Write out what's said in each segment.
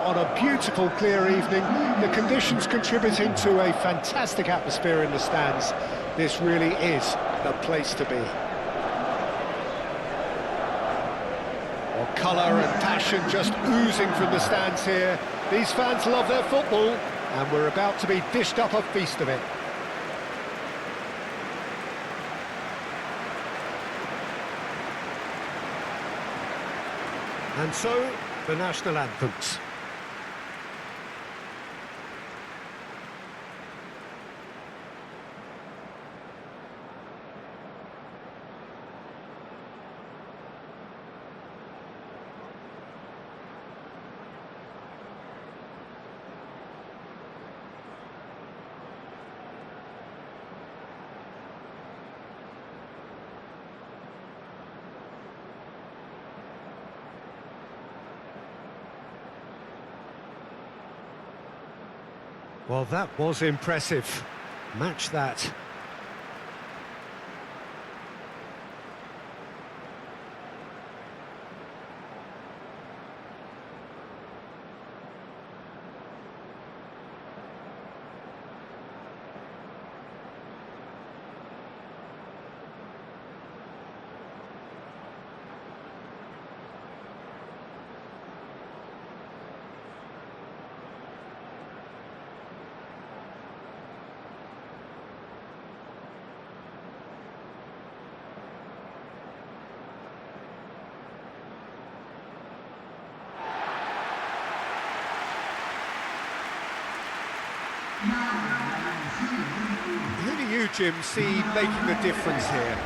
on a beautiful, clear evening. The conditions contributing to a fantastic atmosphere in the stands. This really is the place to be. Well, colour and passion just oozing from the stands here. These fans love their football, and we're about to be dished up a feast of it. And so, the national anthems. Well, that was impressive. Match that. Who do you, Jim, see making the difference here?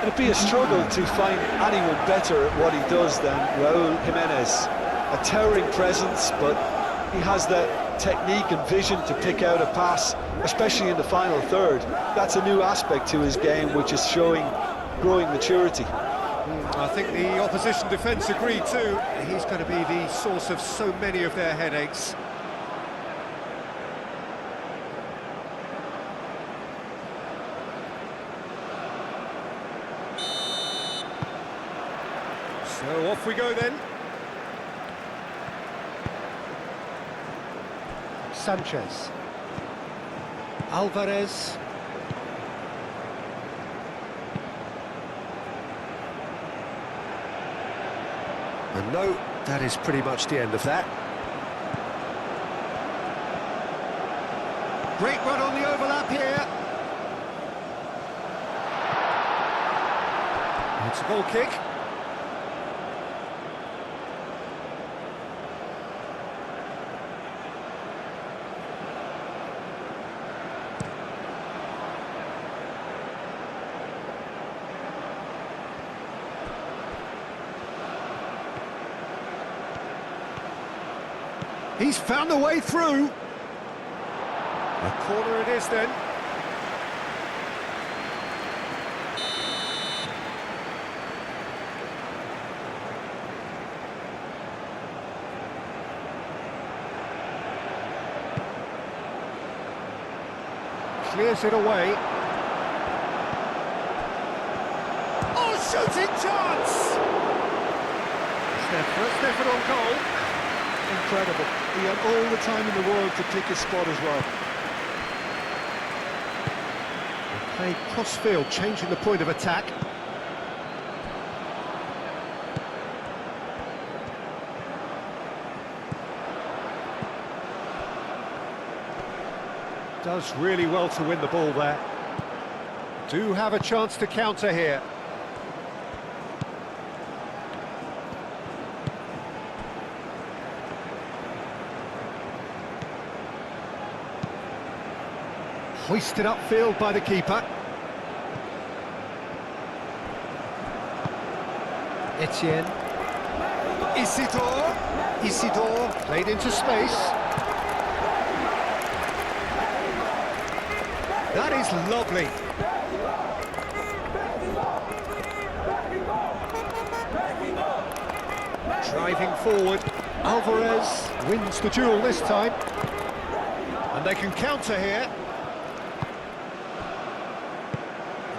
It'd be a struggle to find anyone better at what he does than Raúl Jiménez. A towering presence, but he has that technique and vision to pick out a pass, especially in the final third. That's a new aspect to his game, which is showing growing maturity. I think the opposition defence agree too. He's going to be the source of so many of their headaches. So off we go then. Sanchez. Alvarez. And no, that is pretty much the end of that. Great run on the overlap here. It's a goal kick. He's found a way through. A corner it is then. Clears it away. Oh, shooting chance! It's their first effort on goal. Incredible. He had all the time in the world to pick his spot as well. Play cross-field, changing the point of attack. Does really well to win the ball there. Do have a chance to counter here. Hoisted upfield by the keeper. Etienne. Isidore played into space. That is lovely. Driving forward. Alvarez wins the duel this time. And they can counter here.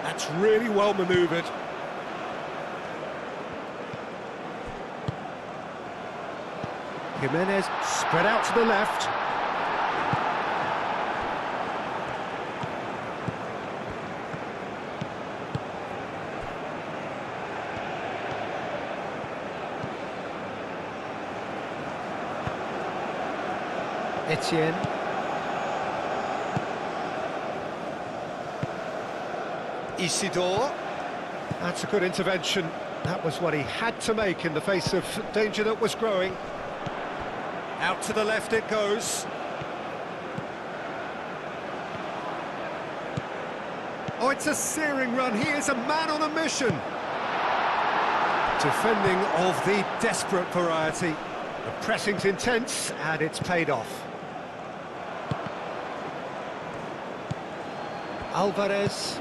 That's really well manoeuvred. Jimenez spread out to the left. Etienne. Isidore. That's a good intervention. That was what he had to make in the face of danger that was growing. Out to the left it goes. Oh, it's a searing run. He is a man on a mission. Defending of the desperate variety. The pressing's intense, and it's paid off. Alvarez.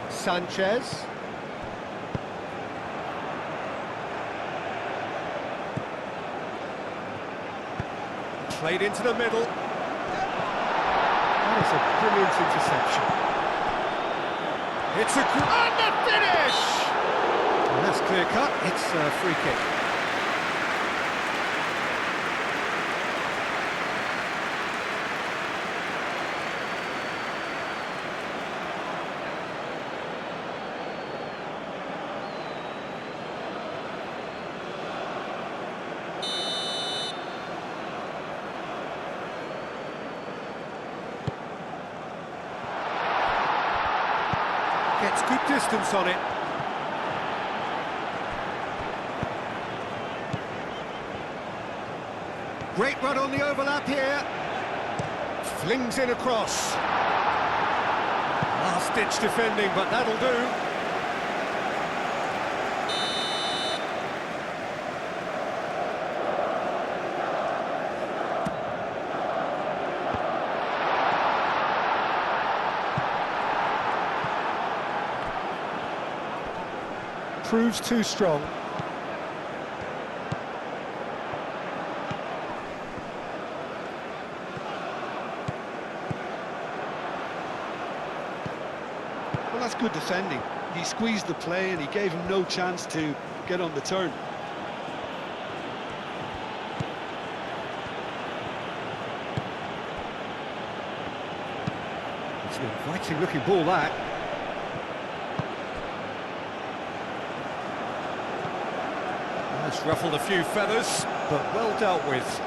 Sanchez. Played into the middle. That is a brilliant interception. It's a and the finish! And that's clear cut. It's a free kick. Gets good distance on it. Great run on the overlap here. Flings in across. Last-ditch defending, but that'll do. Proves too strong. Well, that's good defending. He squeezed the play and he gave him no chance to get on the turn. It's an inviting looking ball, that. It's ruffled a few feathers, but well dealt with.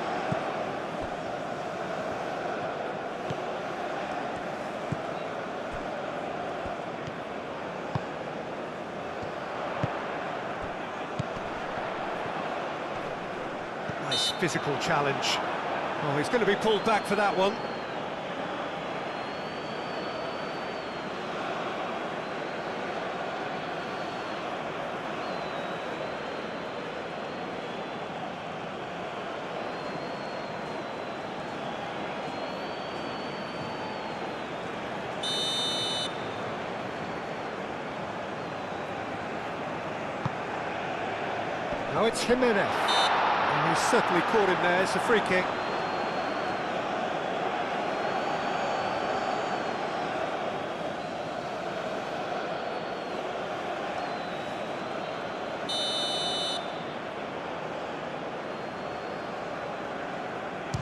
Nice physical challenge. Oh, he's going to be pulled back for that one. Now it's Jimenez. And he's certainly caught him there. It's a free kick.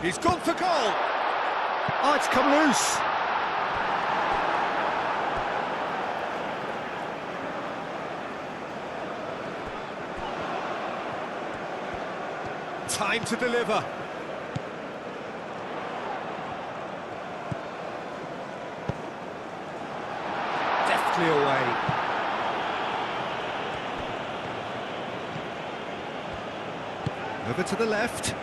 He's gone for goal. Oh, it's come loose. Time to deliver. Deftly away. Over to the left.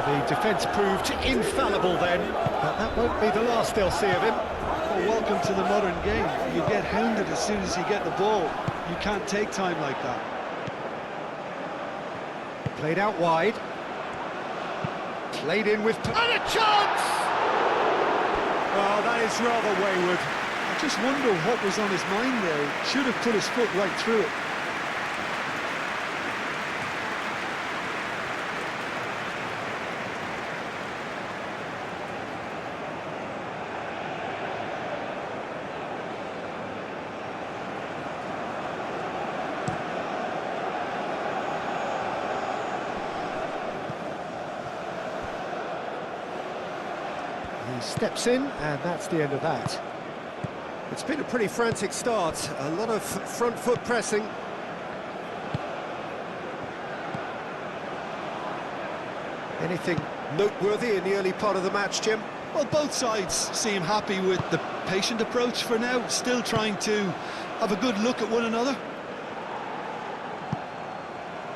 The defence proved infallible then, but that won't be the last they'll see of him. Well, welcome to the modern game. You get hounded as soon as you get the ball. You can't take time like that. Played out wide. Played in with... And a chance! Oh, that is rather wayward. I just wonder what was on his mind there. He should have put his foot right through it. He steps in, and that's the end of that. It's been a pretty frantic start, a lot of front foot pressing. Anything noteworthy in the early part of the match, Jim? Well, both sides seem happy with the patient approach for now, still trying to have a good look at one another.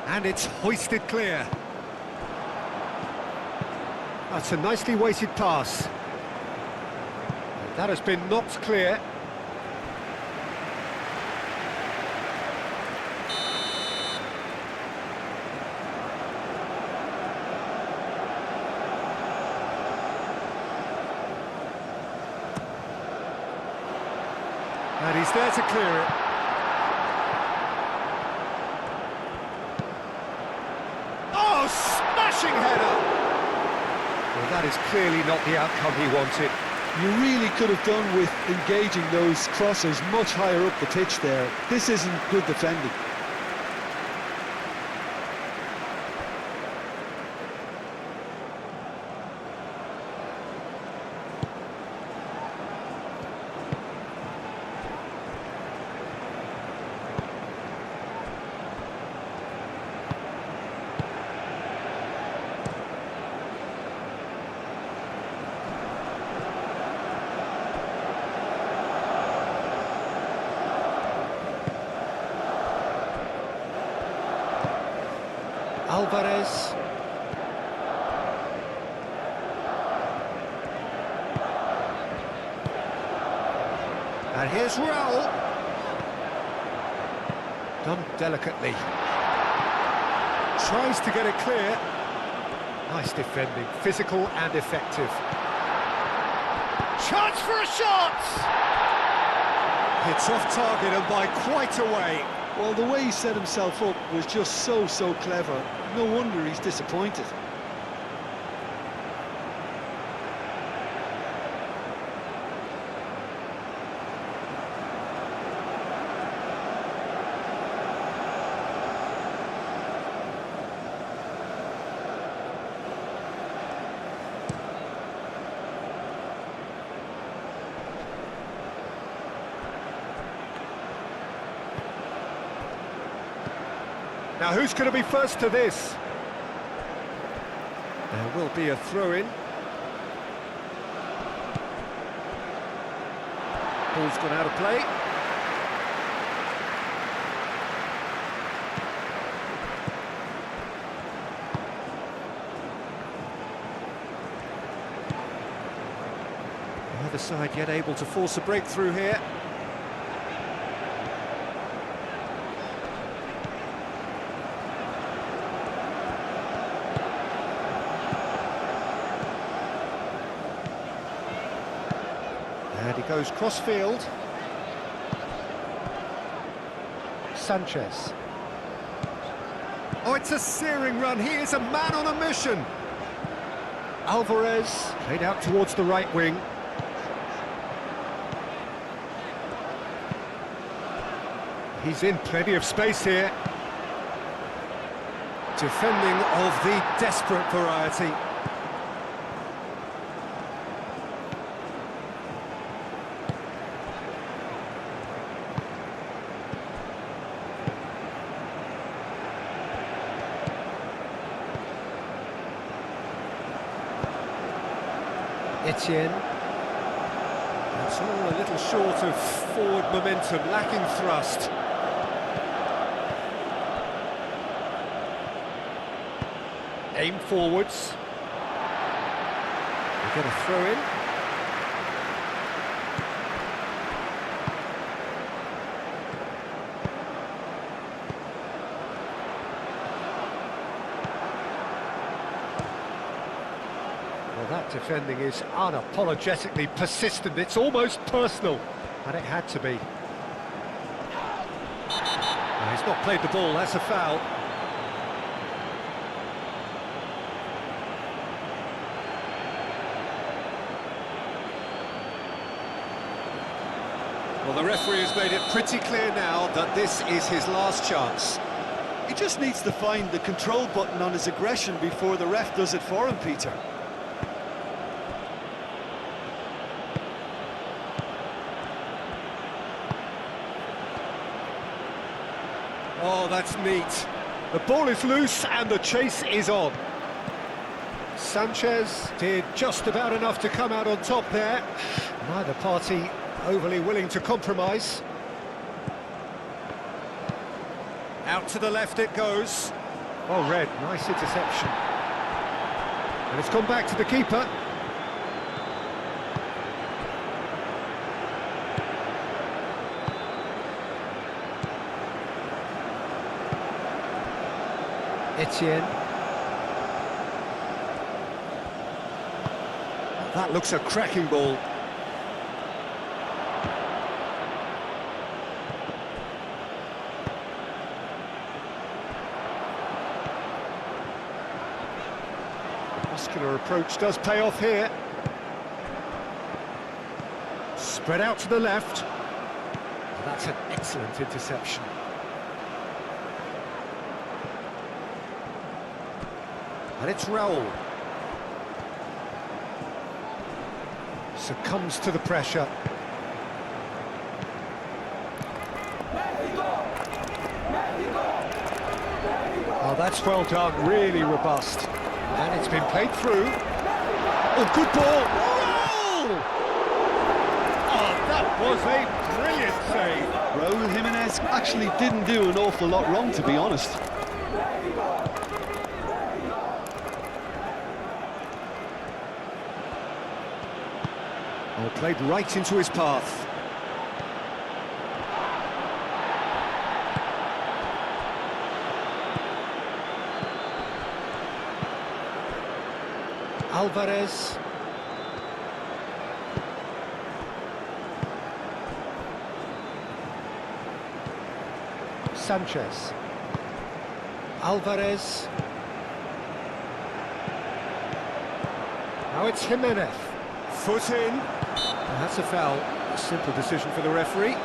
And it's hoisted clear. That's a nicely weighted pass. That has been knocked clear. And he's there to clear it. Oh, smashing header! Well, that is clearly not the outcome he wanted. You really could have done with engaging those crosses much higher up the pitch there. This isn't good defending. Alvarez. And here's Raul. Done delicately. Tries to get it clear. Nice defending, physical and effective. Chance for a shot! It's off target and by quite a way. Well, the way he set himself up was just so clever. No wonder he's disappointed. Now, who's going to be first to this? There will be a throw-in. Ball's gone out of play. Neither side yet able to force a breakthrough here. And he goes cross-field. Sanchez. Oh, it's a searing run. He is a man on a mission. Alvarez played out towards the right wing. He's in plenty of space here. Defending of the desperate variety. Etienne. That's all a little short of forward momentum, lacking thrust. Aim forwards. We get a throw in. Well, that defending is unapologetically persistent. It's almost personal, and it had to be. Well, he's not played the ball, that's a foul. Well, the referee has made it pretty clear now that this is his last chance. He just needs to find the control button on his aggression before the ref does it for him, Peter. Oh, that's neat. The ball is loose and the chase is on. Sanchez did just about enough to come out on top there. Neither party overly willing to compromise. Out to the left it goes. Oh, Red, nice interception. And it's gone back to the keeper. Etienne. That looks a cracking ball. Muscular approach does pay off here. Spread out to the left. That's an excellent interception. And it's Raul. Succumbs to the pressure. Oh, that's well done, really robust. And it's been played through. Oh, good ball! Raul! Oh, that was a brilliant save. Raul Jimenez actually didn't do an awful lot wrong, to be honest. Oh, played right into his path. Alvarez. Sanchez. Alvarez. Now it's Jimenez. Foot in. And that's a foul. A simple decision for the referee.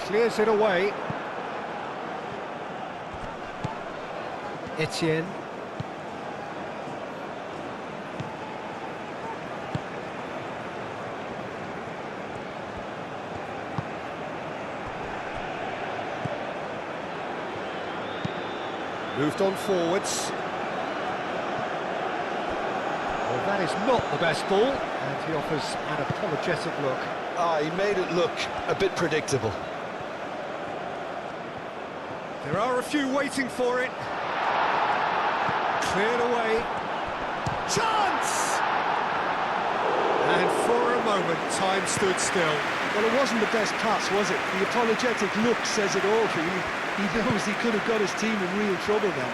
Clears it away. Etienne. Moved on forwards. Well, that is not the best ball, and he offers an apologetic look. He made it look a bit predictable. There are a few waiting for it. Cleared away. Chance! And for a moment, time stood still. Well, it wasn't the best pass, was it? The apologetic look says it all for you. He knows he could have got his team in real trouble then.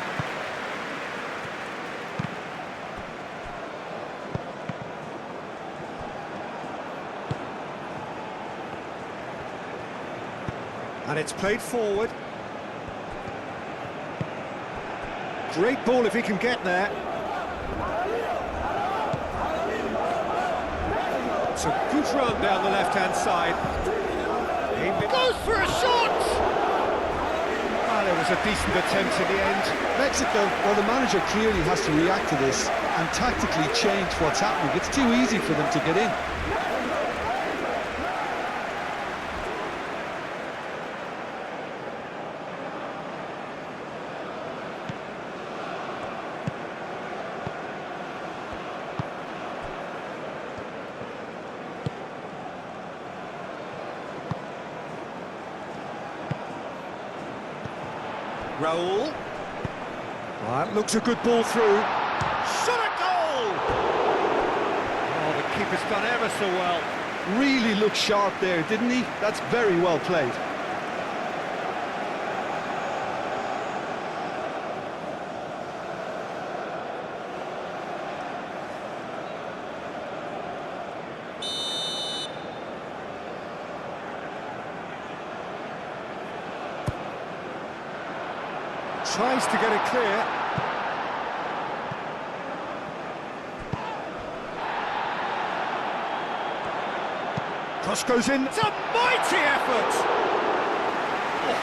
And it's played forward. Great ball if he can get there. It's a good run down the left-hand side. He goes for a shot! Ah, there was a decent attempt in the end. Mexico, well, the manager clearly has to react to this and tactically change what's happening. It's too easy for them to get in. Raul. That looks a good ball through. Shot a goal! Oh, the keeper's done ever so well. Really looked sharp there, didn't he? That's very well played. Tries to get it clear. Cross goes in. It's a mighty effort! Oh,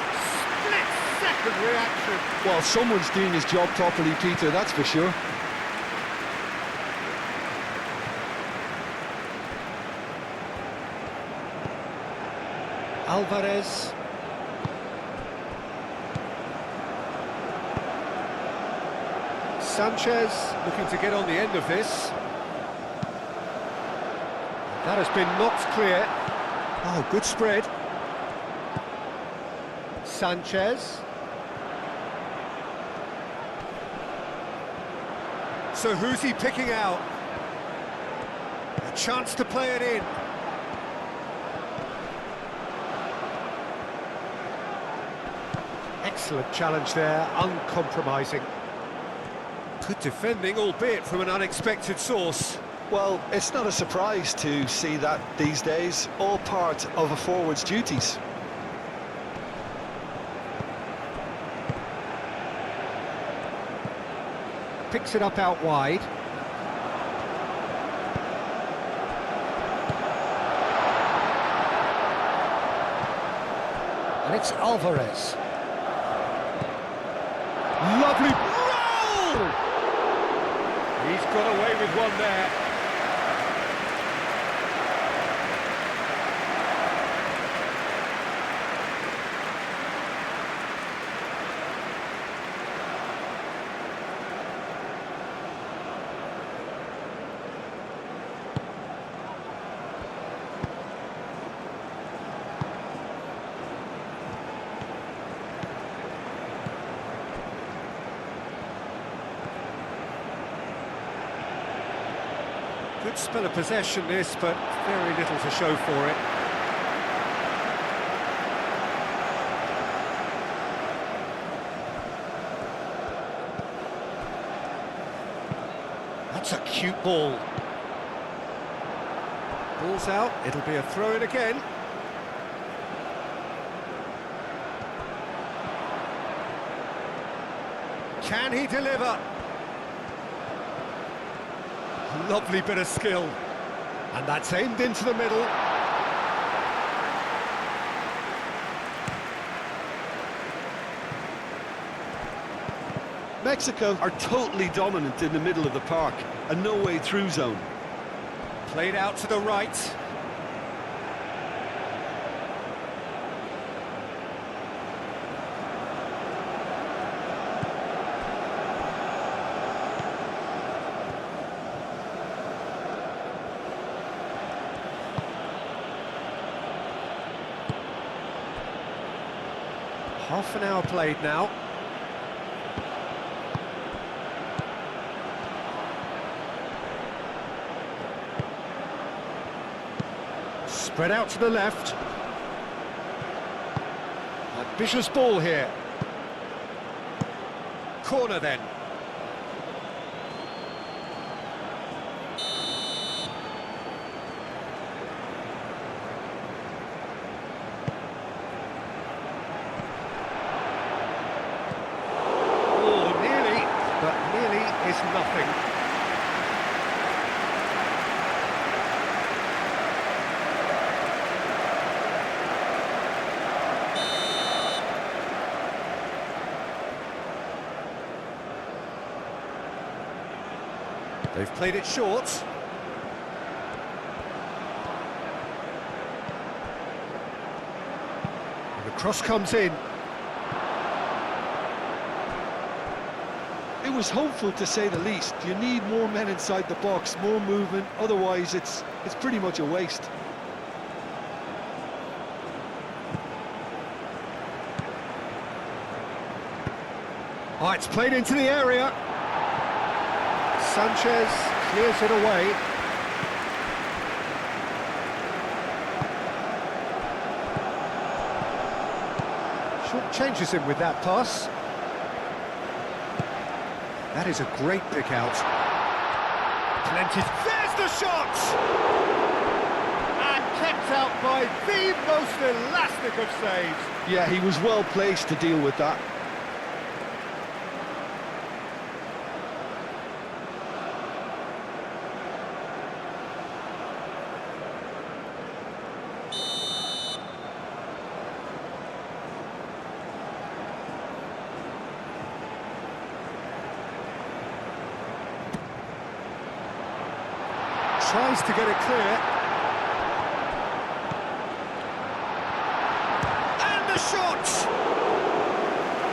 split-second reaction. Well, someone's doing his job properly, Peter, that's for sure. Alvarez. Sanchez looking to get on the end of this. That has been knocked clear. Oh, good spread. Sanchez. So who's he picking out? A chance to play it in. Excellent challenge there, uncompromising. Good defending, albeit from an unexpected source. Well, it's not a surprise to see that these days, all part of a forward's duties. Picks it up out wide. And it's Alvarez. Lovely roll! He's got away with one there. Good spell of possession this, but very little to show for it. That's a cute ball. Ball's out, it'll be a throw-in again. Can he deliver? Lovely bit of skill. And that's aimed into the middle. Mexico are totally dominant in the middle of the park, a no-way-through zone. Played out to the right. Half an hour played now. Spread out to the left. Ambitious ball here. Corner then. Is nothing. They've played it short. And the cross comes in. It was hopeful, to say the least. You need more men inside the box, more movement, otherwise it's pretty much a waste. Oh, it's played into the area. Sanchez clears it away. Short changes him with that pass. That is a great pick out. Plenty. There's the shot! And kept out by the most elastic of saves. Yeah, he was well placed to deal with that. tries to get it clear. And the shot!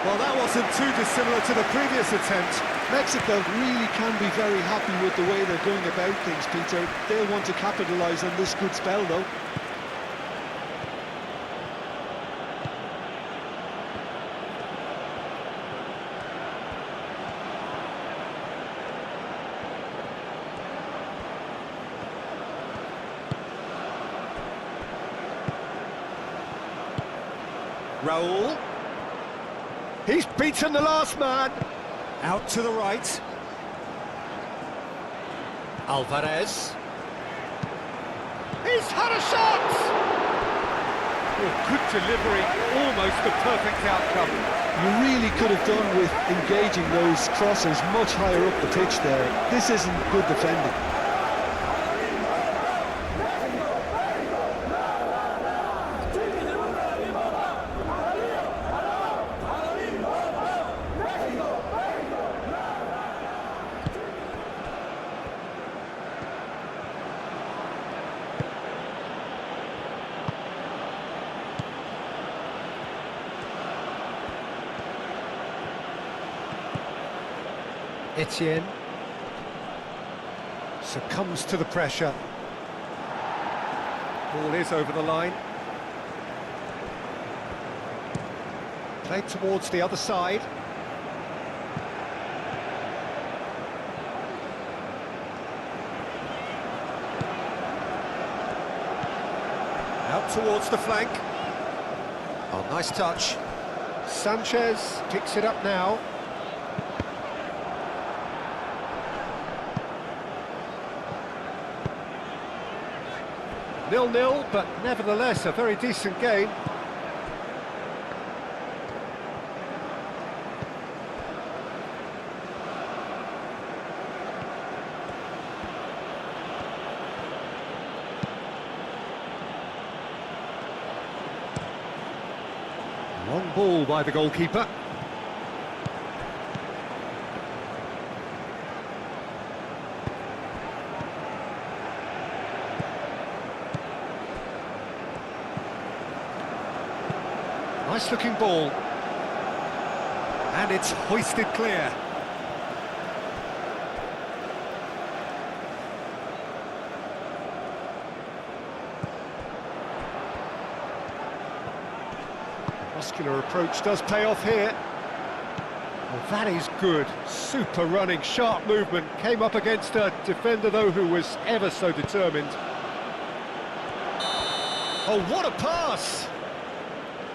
Well, that wasn't too dissimilar to the previous attempt. Mexico really can be very happy with the way they're going about things, Peter. They'll want to capitalise on this good spell, though. Raul. He's beaten the last man. Out to the right. Alvarez. He's had a shot! Oh, good delivery, almost the perfect outcome. You really could have done with engaging those crosses much higher up the pitch there. This isn't good defending. Etienne succumbs to the pressure. Ball is over the line. Played towards the other side. Out towards the flank. Oh, nice touch. Sanchez picks it up now. 0-0, but nevertheless a very decent game. Long ball by the goalkeeper. Nice looking ball. And it's hoisted clear. Muscular approach does pay off here. Well, that is good. Super running, sharp movement. Came up against a defender, though, who was ever so determined. Oh, what a pass!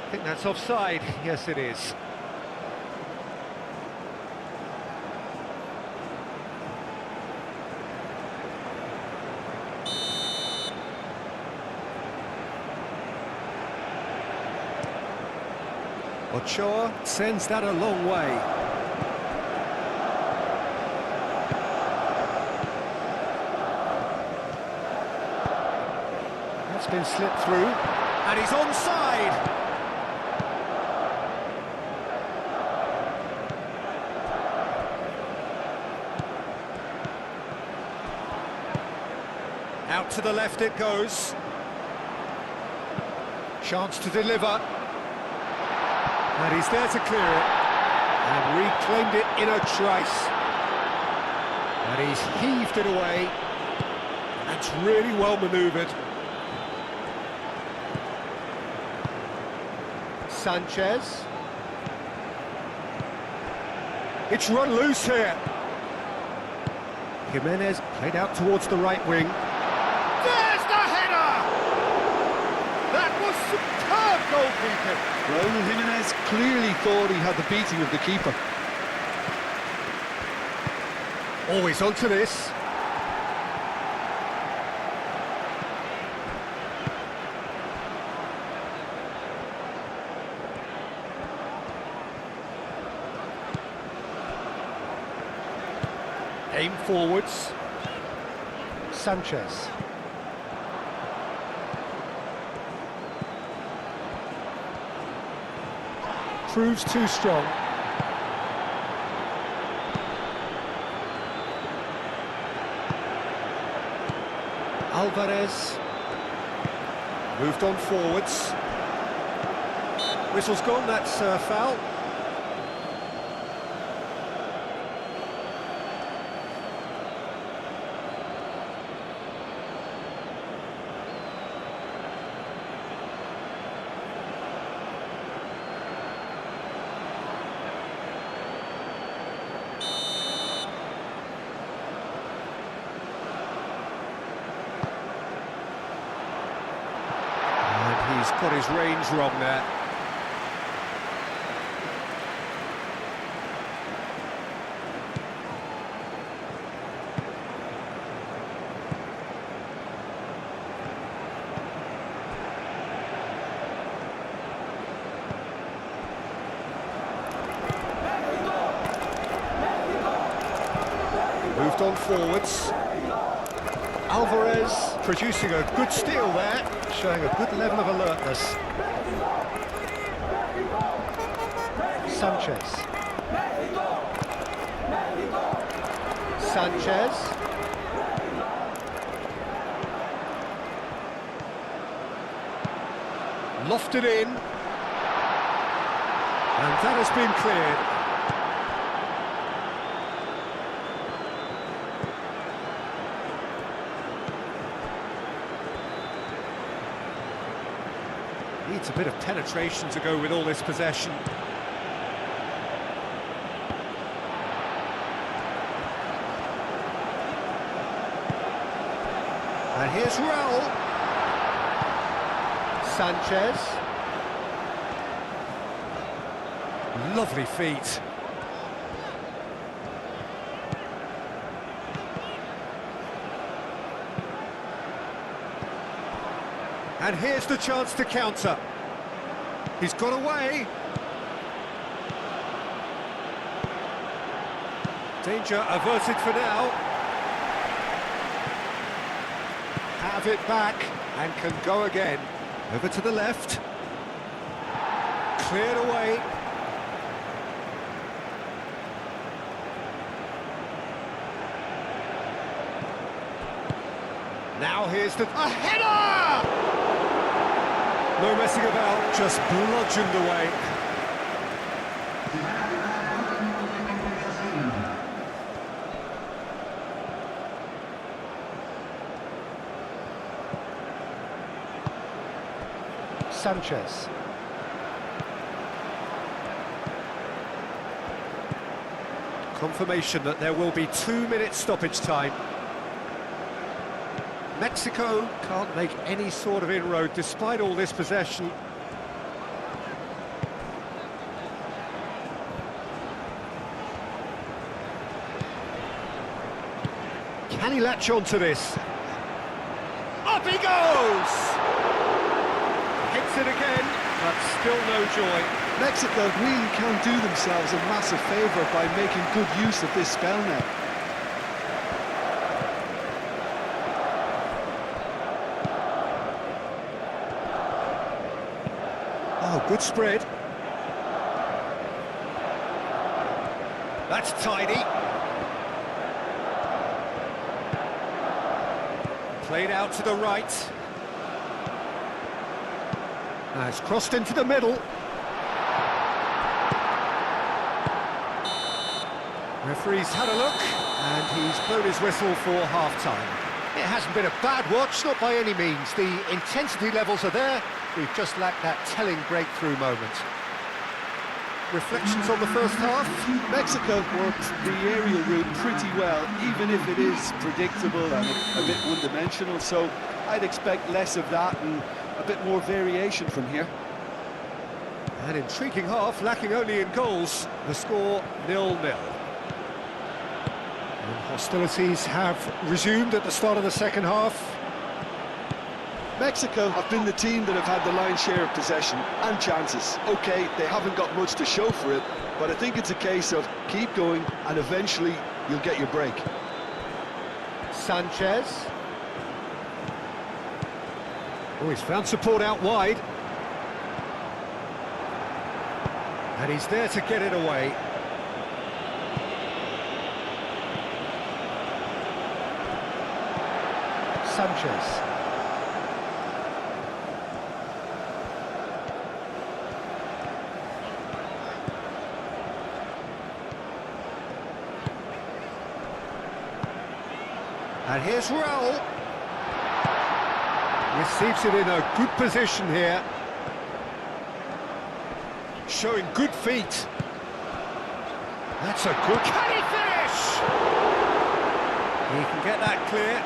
I think that's offside. Yes, it is. Ochoa sends that a long way. That's been slipped through, and he's onside. Out to the left it goes. Chance to deliver. And he's there to clear it. And reclaimed it in a trice. And he's heaved it away. That's really well manoeuvred. Sanchez. It's run loose here. Jimenez played out towards the right wing. There's the header! That was superb goalkeeping. Raul Jimenez clearly thought he had the beating of the keeper. Always onto this. Aim forwards. Sanchez. Proves too strong. Alvarez. Moved on forwards. Whistle's gone, that's a foul. He's got his range wrong there. Moved on forwards. Alvarez producing a good steal there, showing a good level of alertness. Sanchez. Sanchez. Lofted in. And that has been cleared. Needs a bit of penetration to go with all this possession. And here's Raul. Sanchez. Lovely feet. And here's the chance to counter. He's got away. Danger averted for now. Have it back and can go again. Over to the left. Cleared away. Now here's a header! No messing about, just bludgeoned away. Sanchez. Confirmation that there will be 2-minute stoppage time. Mexico can't make any sort of inroad despite all this possession. Can he latch on to this? Up he goes! Hits it again, but still no joy. Mexico really can do themselves a massive favour by making good use of this spell now. Oh, good spread. That's tidy. Played out to the right. Now it's crossed into the middle. Referee's had a look, and he's blown his whistle for half-time. It hasn't been a bad watch, not by any means. The intensity levels are there. We've just lacked that telling breakthrough moment. Reflections on the first half? Mexico worked the aerial route pretty well, even if it is predictable and a bit one-dimensional, so I'd expect less of that and a bit more variation from here. An intriguing half, lacking only in goals. The score 0-0. And hostilities have resumed at the start of the second half. Mexico have been the team that have had the lion's share of possession and chances. OK, they haven't got much to show for it, but I think it's a case of keep going and eventually you'll get your break. Sanchez. Oh, he's found support out wide. And he's there to get it away. Sanchez. And here's Raul. Receives it in a good position here. Showing good feet. That's a good... Can he finish? He can get that clear.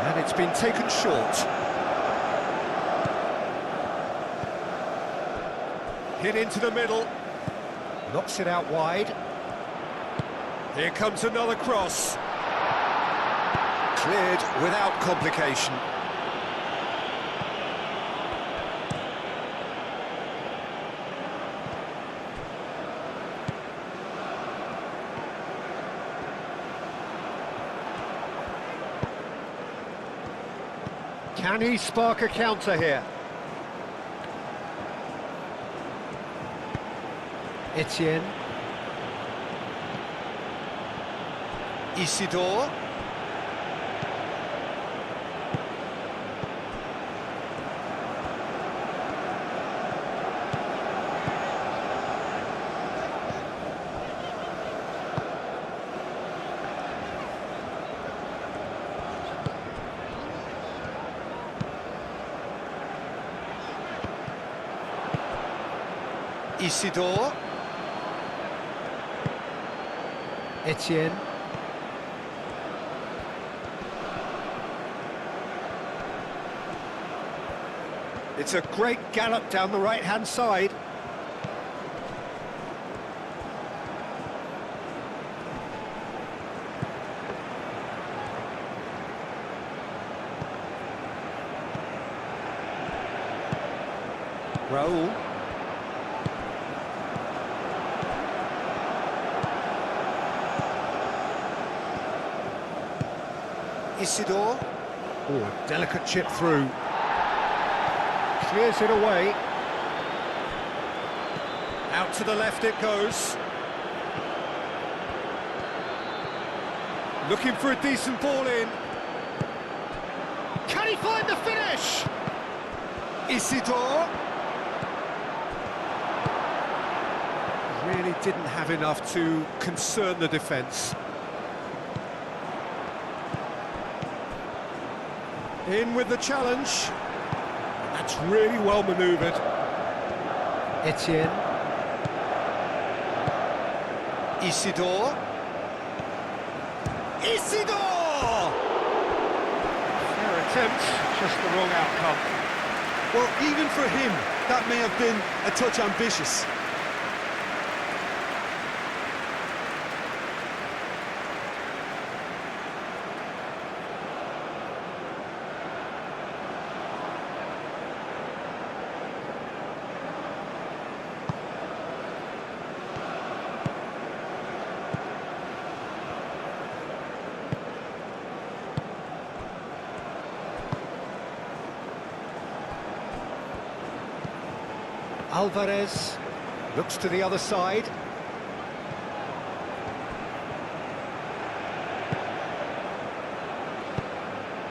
And it's been taken short. Hit into the middle. Knocks it out wide. Here comes another cross. Cleared without complication. Can he spark a counter here? Etienne. Isidore. Isidore. Etienne. It's a great gallop down the right-hand side. Raul. Isidore. Oh, a delicate chip through. Clears it away. Out to the left it goes. Looking for a decent ball in. Can he find the finish? Isidore. Really didn't have enough to concern the defence. In with the challenge. That's really well manoeuvred. Etienne. Isidore. Isidore! Fair attempt, just the wrong outcome. Well, even for him, that may have been a touch ambitious. Alvarez looks to the other side.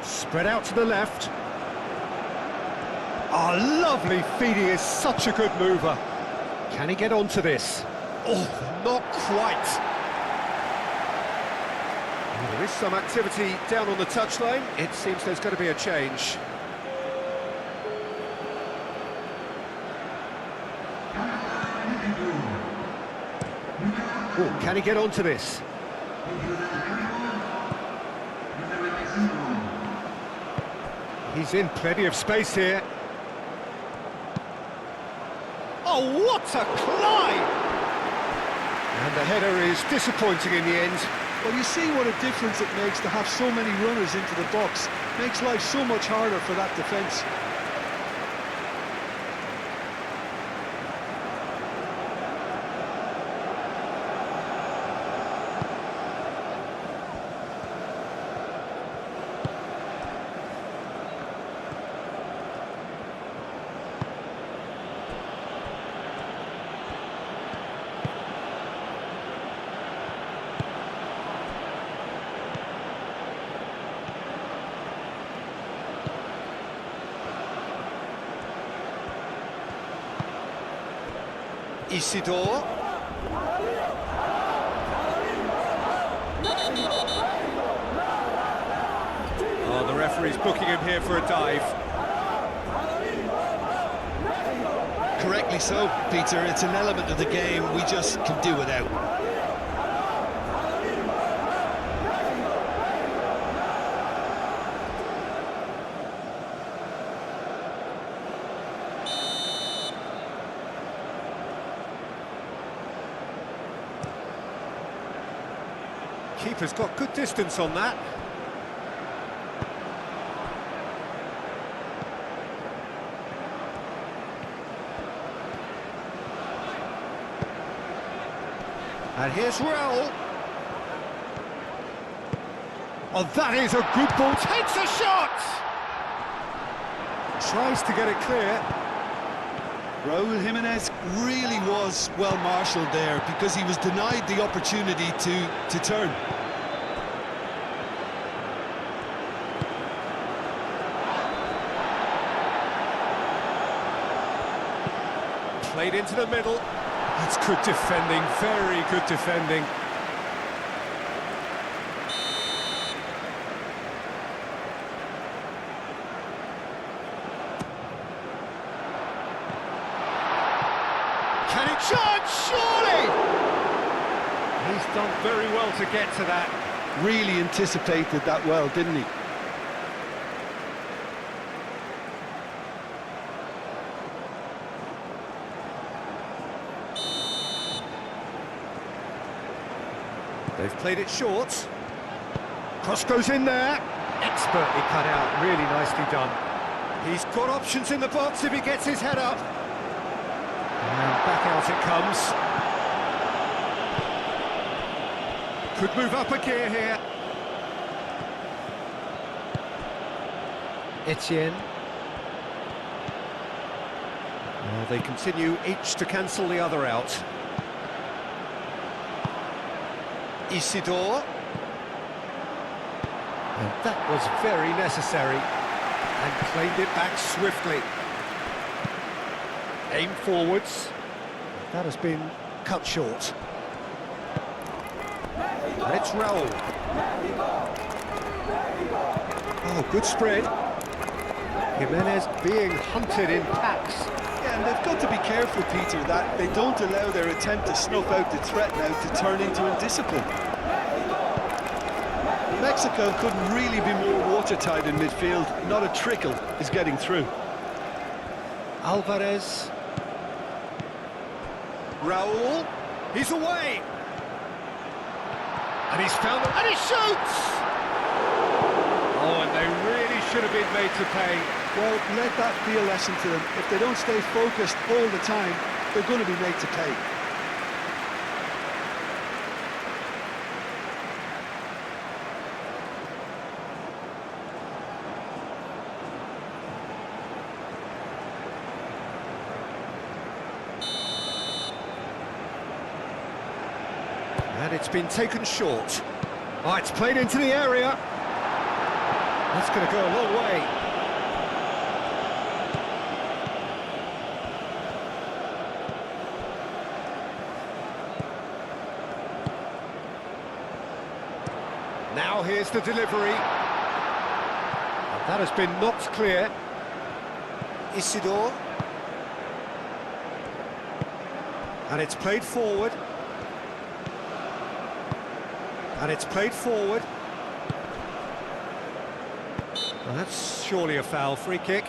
Spread out to the left. Oh, lovely feed, he is such a good mover. Can he get onto this? Oh, not quite. There is some activity down on the touchline. It seems there's going to be a change. Oh, can he get onto this? He's in plenty of space here. Oh, what a climb! And the header is disappointing in the end. Well, you see what a difference it makes to have so many runners into the box. Makes life so much harder for that defence. Isidore. Oh, the referee's booking him here for a dive. Correctly so, Peter. It's an element of the game we just can do without. Keeper's got good distance on that. And here's Raul. Oh, that is a good ball. Takes a shot! Tries to get it clear. Raul Jimenez really was well marshalled there because he was denied the opportunity to turn. Played into the middle. That's good defending, very good defending. Can he charge? Surely! He's done very well to get to that. Really anticipated that well, didn't he? They've played it short. Cross goes in there. Expertly cut out, really nicely done. He's got options in the box if he gets his head up. And back out it comes. Could move up a gear here. Etienne. They continue each to cancel the other out. Isidore. And that was very necessary. And claimed it back swiftly. Aim forwards. That has been cut short. And it's Raul. Oh, good spread. Jimenez being hunted in packs. Yeah, and they've got to be careful, Peter, that they don't allow their attempt to snuff out the threat now to turn into indiscipline. Mexico couldn't really be more watertight in midfield. Not a trickle is getting through. Alvarez. Raul. He's away. And he's found it. And he shoots! Oh, and they really should have been made to pay. Well, let that be a lesson to them. If they don't stay focused all the time, they're going to be made to pay. And it's been taken short. Oh, it's played into the area. That's going to go a long way. Now here's the delivery. And that has been knocked clear. Isidore. And it's played forward. And it's played forward. Well, that's surely a foul. Free kick.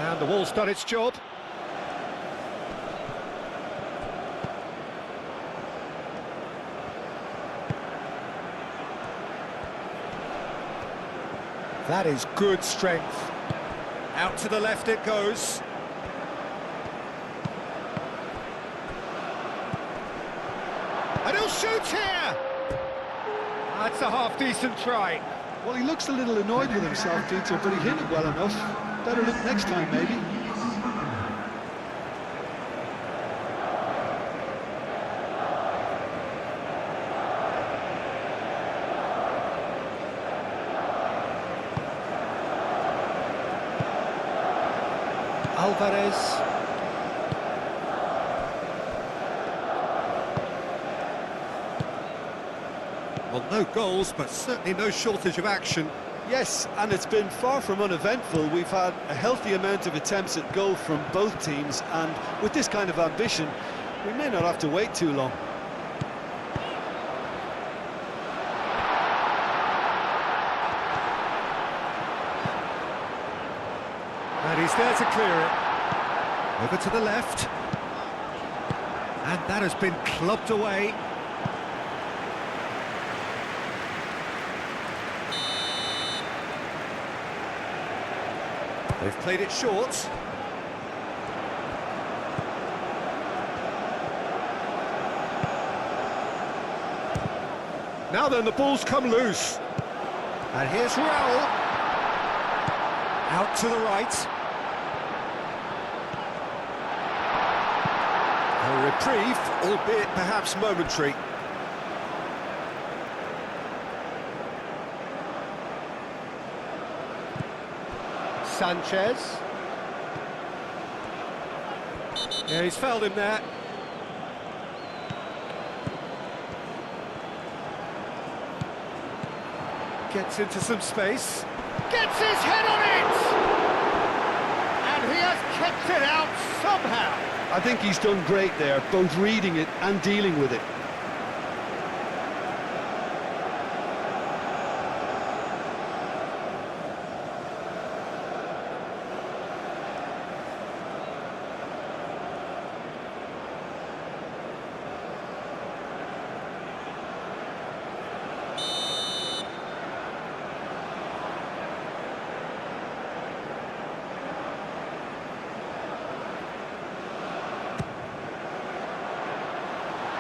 And the wall's done its job. That is good strength. Out to the left it goes. And he'll shoot here! That's a half-decent try. Well, he looks a little annoyed with himself, Peter, but he hit it well enough. Better look next time, maybe. Alvarez. Well, no goals, but certainly no shortage of action. Yes, and it's been far from uneventful. We've had a healthy amount of attempts at goal from both teams, and with this kind of ambition, we may not have to wait too long. And he's there to clear it. Over to the left. And that has been clubbed away. They've played it short. Now then, the ball's come loose. And here's Raul. Out to the right. A reprieve, albeit perhaps momentary. Sanchez. Yeah, he's fouled him there. Gets into some space. Gets his head on it! And he has kept it out somehow. I think he's done great there, both reading it and dealing with it.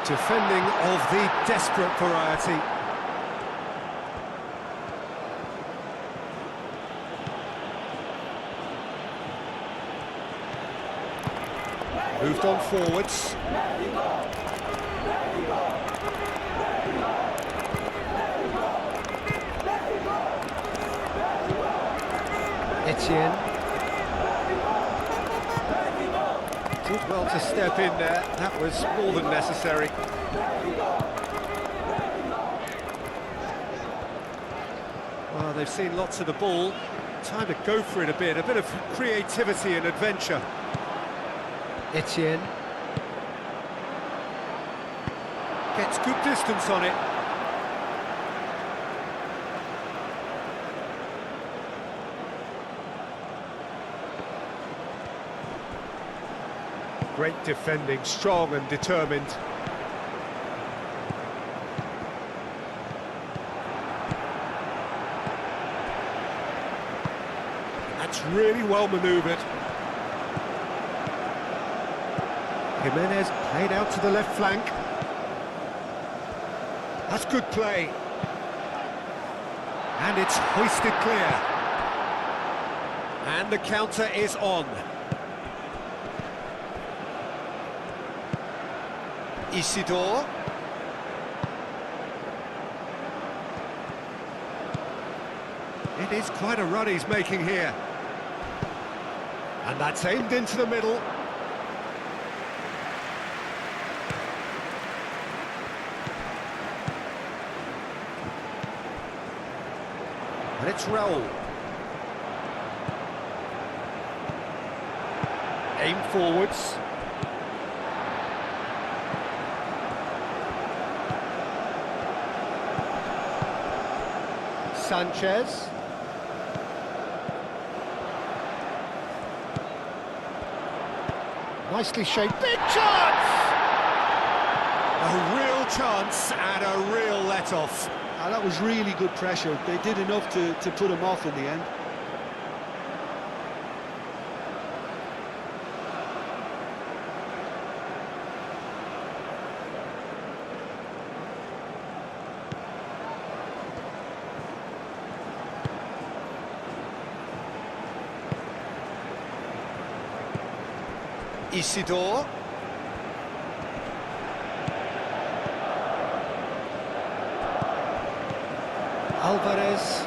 Defending of the desperate variety. Moved on forwards. Etienne. Did well to step in there. That was more than necessary. Well, they've seen lots of the ball. Time to go for it a bit of creativity and adventure. Etienne. Gets good distance on it. Great defending, strong and determined. That's really well manoeuvred. Jimenez played out to the left flank. That's good play. And it's hoisted clear. And the counter is on. Isidore. It is quite a run he's making here. And that's aimed into the middle. And it's Raul. Aim forwards. Sanchez. Nicely shaped. Big chance! A real chance and a real let-off. That was really good pressure. They did enough to put him off in the end. Isidore. Alvarez.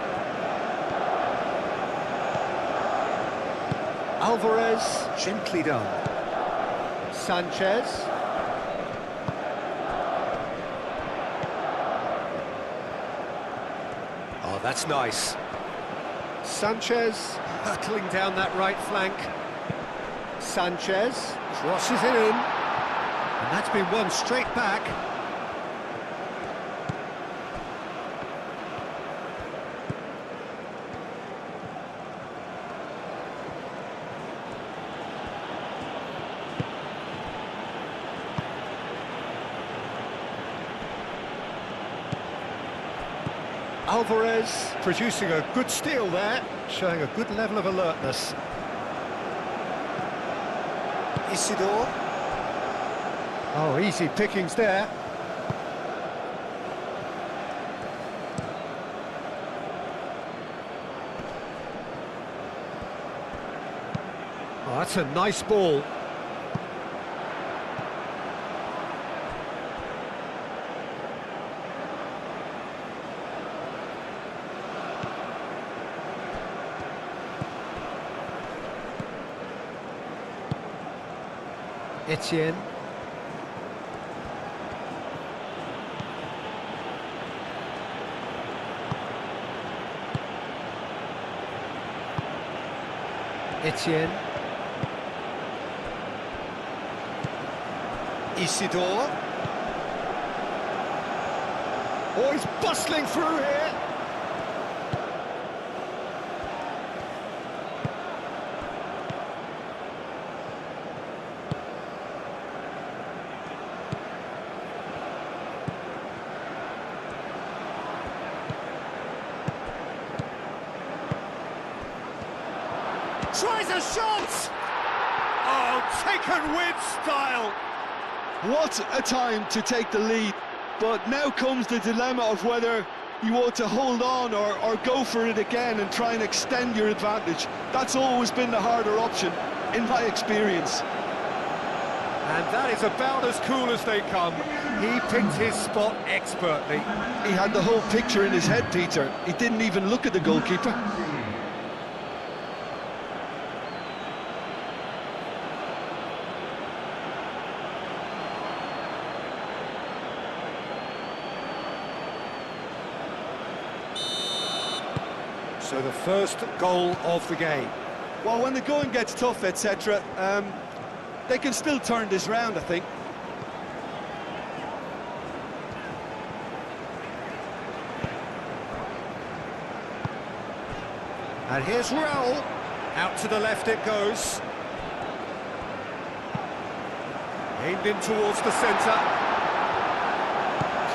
Alvarez, gently done. Sanchez. Oh, that's nice. Sanchez hurtling down that right flank. Sanchez crosses it in. And that's been won straight back. Alvarez producing a good steal there, showing a good level of alertness. Isidore. Oh, easy pickings there. Oh, that's a nice ball. Etienne. Etienne. Isidore. Oh, he's bustling through here. Tries a shot! Oh, taken with style! What a time to take the lead, but now comes the dilemma of whether you want to hold on or go for it again and try and extend your advantage. That's always been the harder option, in my experience. And that is about as cool as they come. He picked his spot expertly. He had the whole picture in his head, Peter. He didn't even look at the goalkeeper. So the first goal of the game. Well, when the going gets tough, etc., they can still turn this round, I think. And here's Raul. Out to the left it goes. Aimed in towards the centre.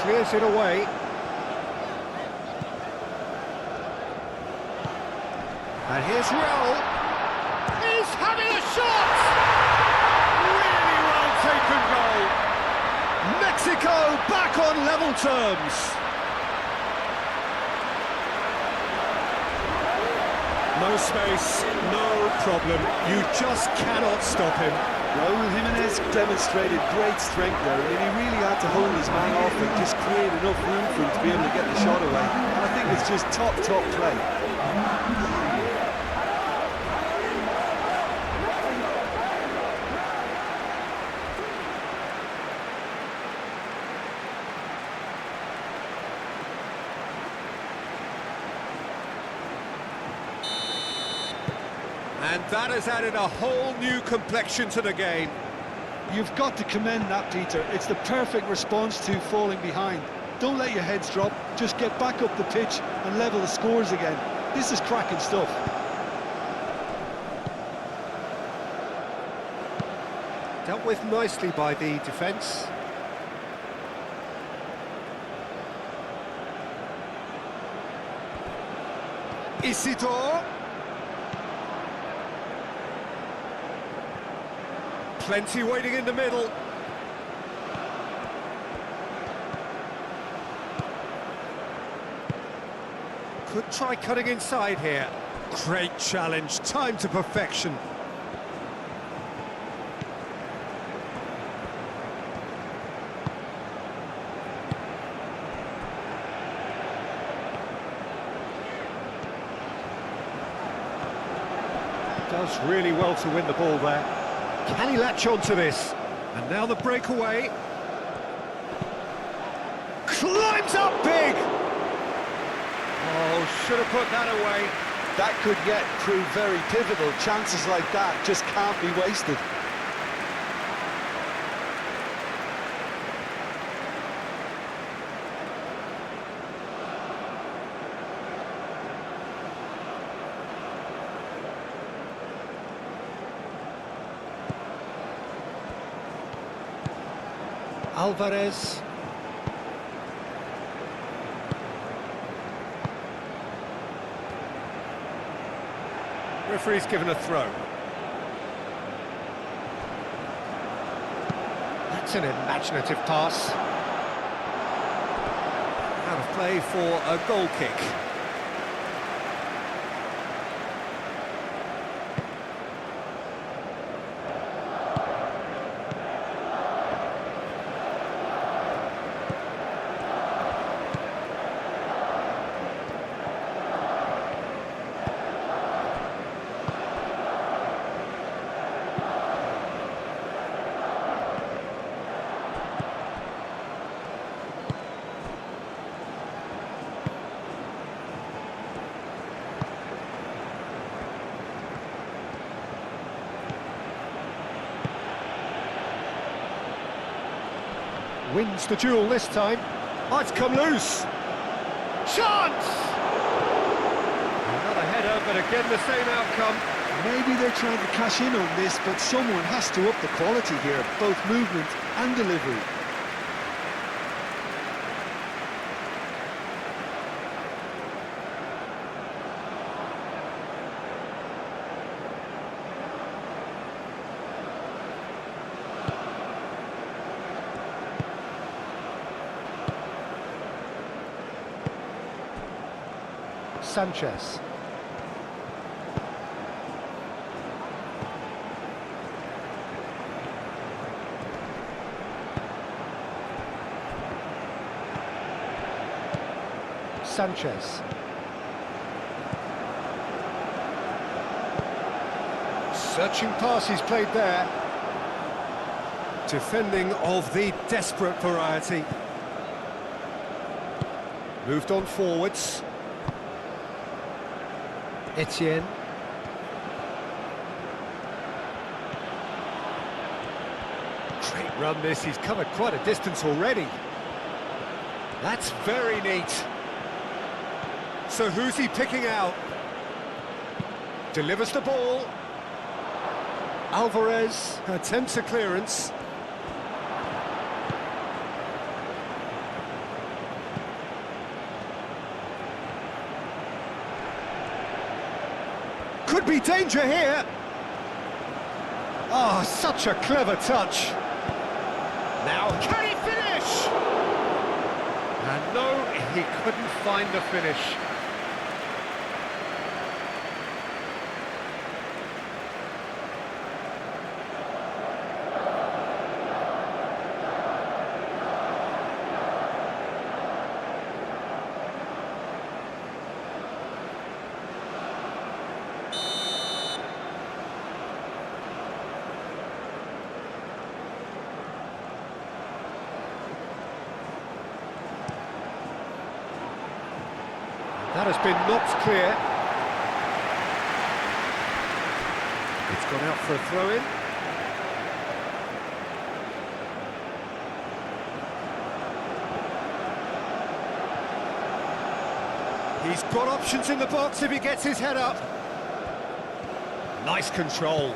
Clears it away. And here's Raul. He's having a shot! Really well taken goal. Mexico back on level terms. No space, no problem. You just cannot stop him. Raul Jimenez demonstrated great strength there. I mean, he really had to hold his man off and just create enough room for him to be able to get the shot away. And I think it's just top play. And that has added a whole new complexion to the game. You've got to commend that, Peter. It's the perfect response to falling behind. Don't let your heads drop, just get back up the pitch and level the scores again. This is cracking stuff. Dealt with nicely by the defence. Isidore. Plenty waiting in the middle. Could try cutting inside here. Great challenge, time to perfection. Does really well to win the ball there. Can he latch on to this? And now the breakaway. Climbs up big! Oh, should have put that away. That could yet prove very pivotal. Chances like that just can't be wasted. Alvarez. Referee's given a throw. That's an imaginative pass. Out of play for a goal kick. Wins the duel this time. Oh, it's come loose. Chance! Another header, but again the same outcome. Maybe they're trying to cash in on this, but someone has to up the quality here, both movement and delivery. Sanchez. Sanchez. Searching pass he's played there. Defending of the desperate variety. Moved on forwards. Etienne. Great run this, he's covered quite a distance already. That's very neat. So who's he picking out? Delivers the ball. Alvarez attempts a clearance. Could be danger here. Oh, such a clever touch. Now, can he finish? And no, he couldn't find the finish. That has been knocked clear. It's gone out for a throw-in. He's got options in the box if he gets his head up. Nice control.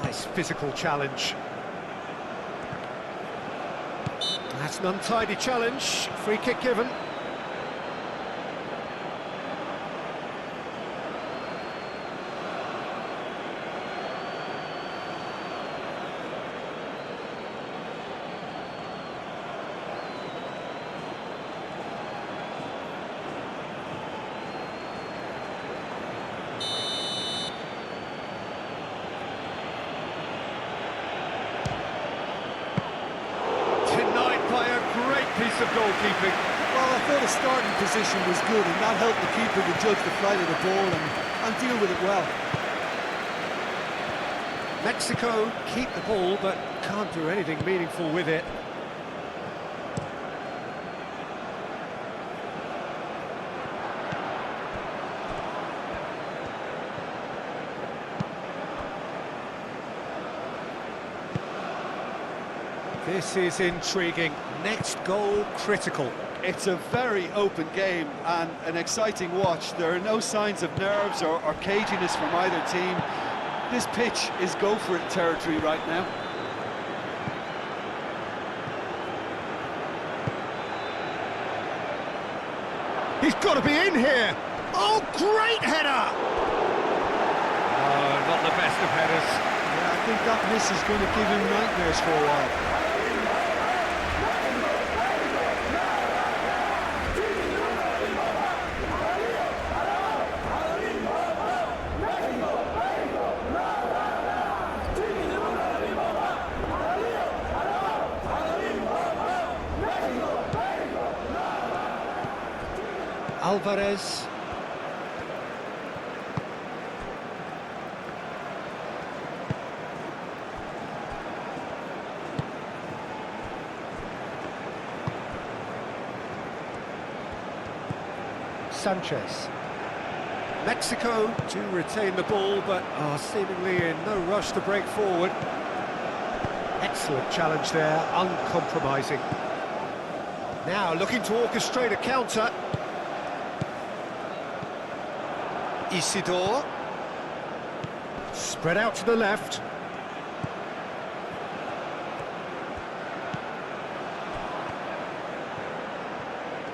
Nice physical challenge. That's an untidy challenge, free kick given. Piece of goalkeeping. Well, I thought his starting position was good, and that helped the keeper to judge the flight of the ball and deal with it well. Mexico keep the ball, but can't do anything meaningful with it. This is intriguing. Next goal critical. It's a very open game and an exciting watch. There are no signs of nerves or caginess from either team. This pitch is go-for-it territory right now. He's got to be in here! Oh, great header! Oh, not the best of headers. Yeah, I think that miss is going to give him nightmares for a while. Alvarez. Sanchez. Mexico to retain the ball, but are seemingly in no rush to break forward. Excellent challenge there, uncompromising. Now looking to orchestrate a counter. Isidore, spread out to the left.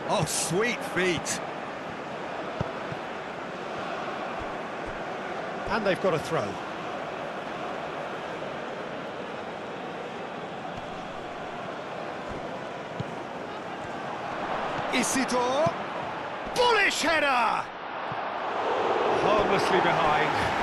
Oh, sweet feet. And they've got a throw. Isidore, bullish header! Harmlessly behind.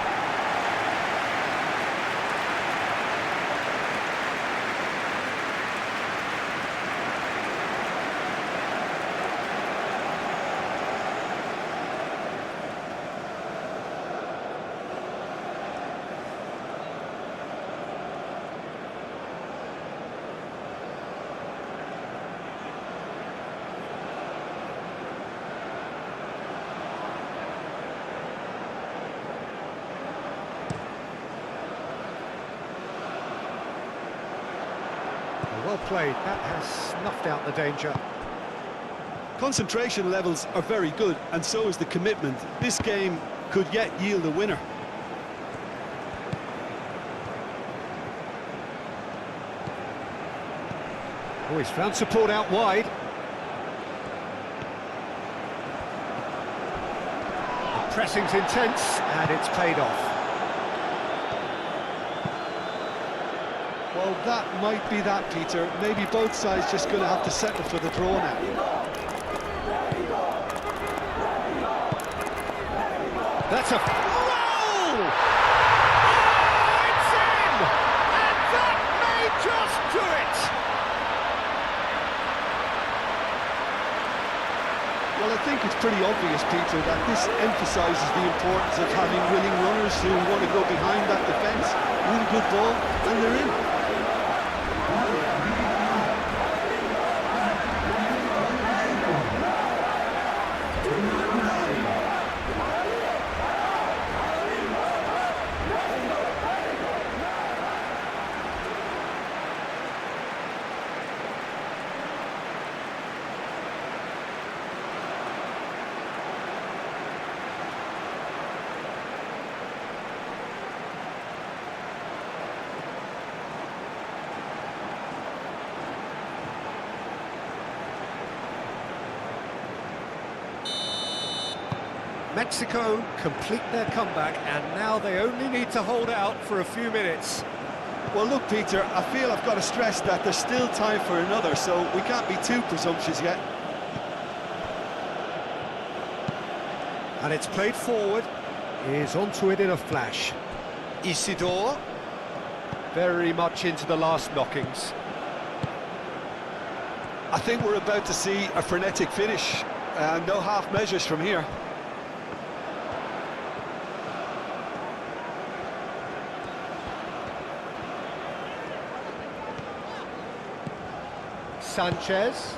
Well played, that has snuffed out the danger. Concentration levels are very good, and so is the commitment. This game could yet yield a winner. Oh, he's found support out wide. The pressing's intense, and it's paid off. Well, that might be that, Peter. Maybe both sides just going to have to settle for the draw now. That's a roll! Oh, it's in! And that may just do it! Well, I think it's pretty obvious, Peter, that this emphasises the importance of having willing runners who want to go behind that defence, win a good ball, and they're in. Mexico complete their comeback, and now they only need to hold out for a few minutes. Well, look, Peter, I feel I've got to stress that there's still time for another, so we can't be too presumptuous yet. And it's played forward. He's onto it in a flash. Isidore, very much into the last knockings. I think we're about to see a frenetic finish. No half measures from here. Sanchez.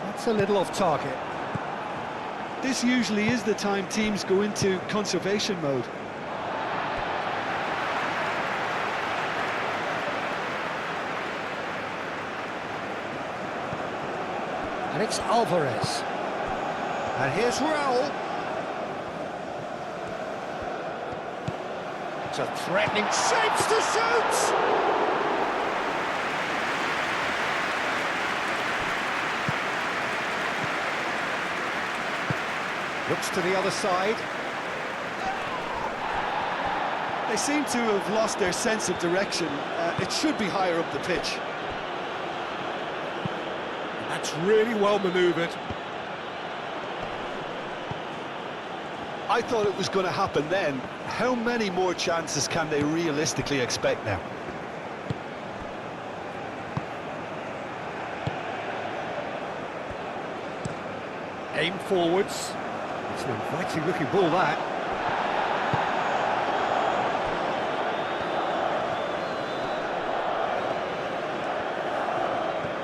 That's a little off target. This usually is the time teams go into conservation mode. And it's Alvarez. And here's Raul. It's a threatening shapes to shoot! Looks to the other side. They seem to have lost their sense of direction. It should be higher up the pitch. That's really well manoeuvred. I thought it was going to happen then. How many more chances can they realistically expect now? Aim forwards. It's an inviting looking ball, that.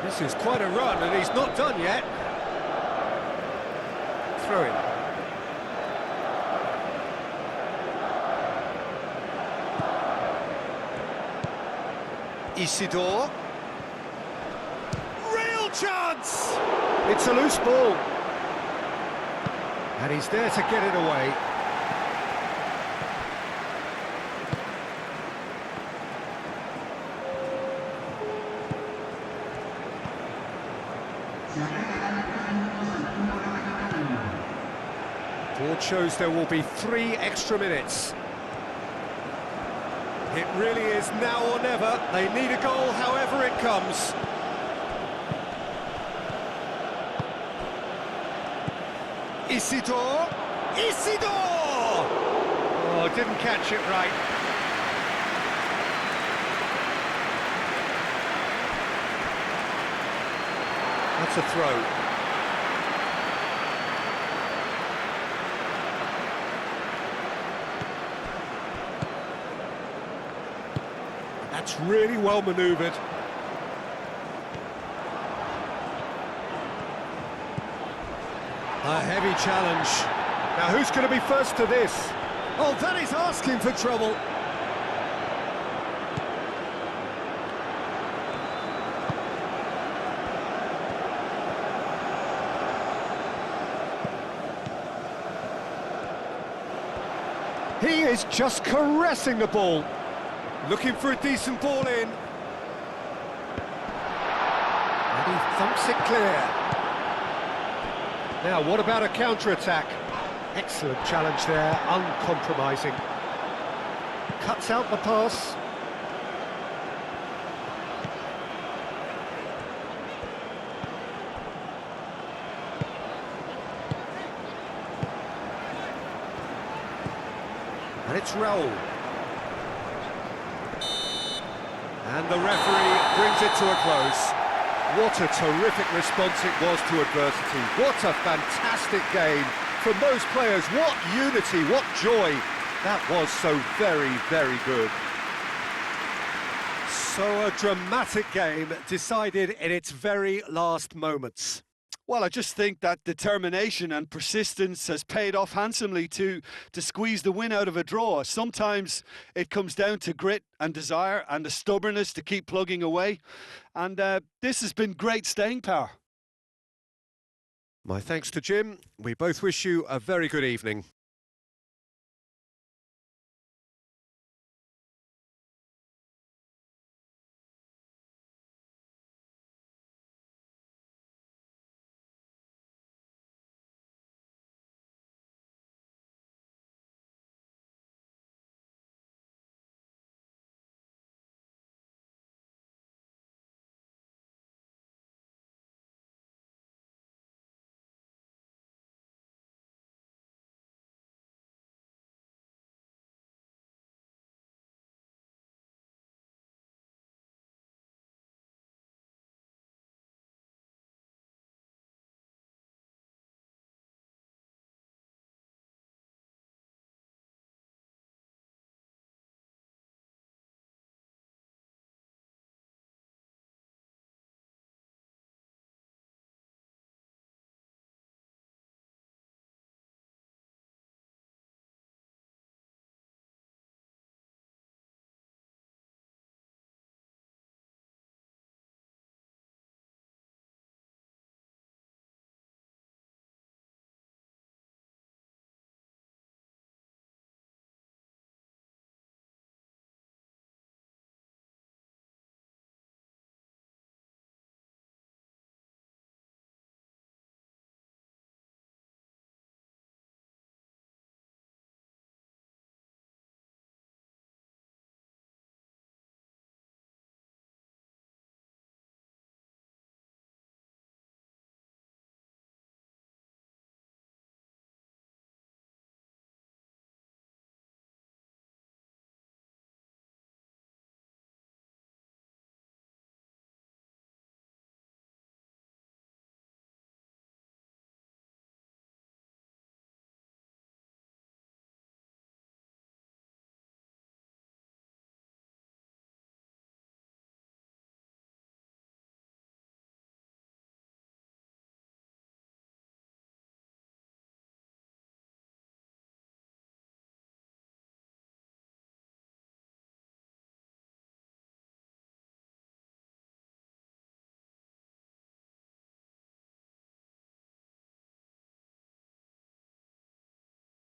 This is quite a run, and he's not done yet. Throw in. Isidore. Real chance! It's a loose ball. And he's there to get it away. Board shows there will be 3 extra minutes. It really is now or never. They need a goal however it comes. Isidore! Isidore! Oh, didn't catch it right. That's a throw. That's really well manoeuvred. A heavy challenge. Now who's going to be first to this? Oh, that is asking for trouble. He is just caressing the ball. Looking for a decent ball in. And he thumps it clear. Now, what about a counter-attack? Excellent challenge there, uncompromising. Cuts out the pass. And it's Raul. And the referee brings it to a close. What a terrific response it was to adversity. What a fantastic game from those players. What unity, what joy. That was so very, very good. So a dramatic game decided in its very last moments. Well, I just think that determination and persistence has paid off handsomely to squeeze the win out of a draw. Sometimes it comes down to grit and desire and the stubbornness to keep plugging away. And this has been great staying power. My thanks to Jim. We both wish you a very good evening.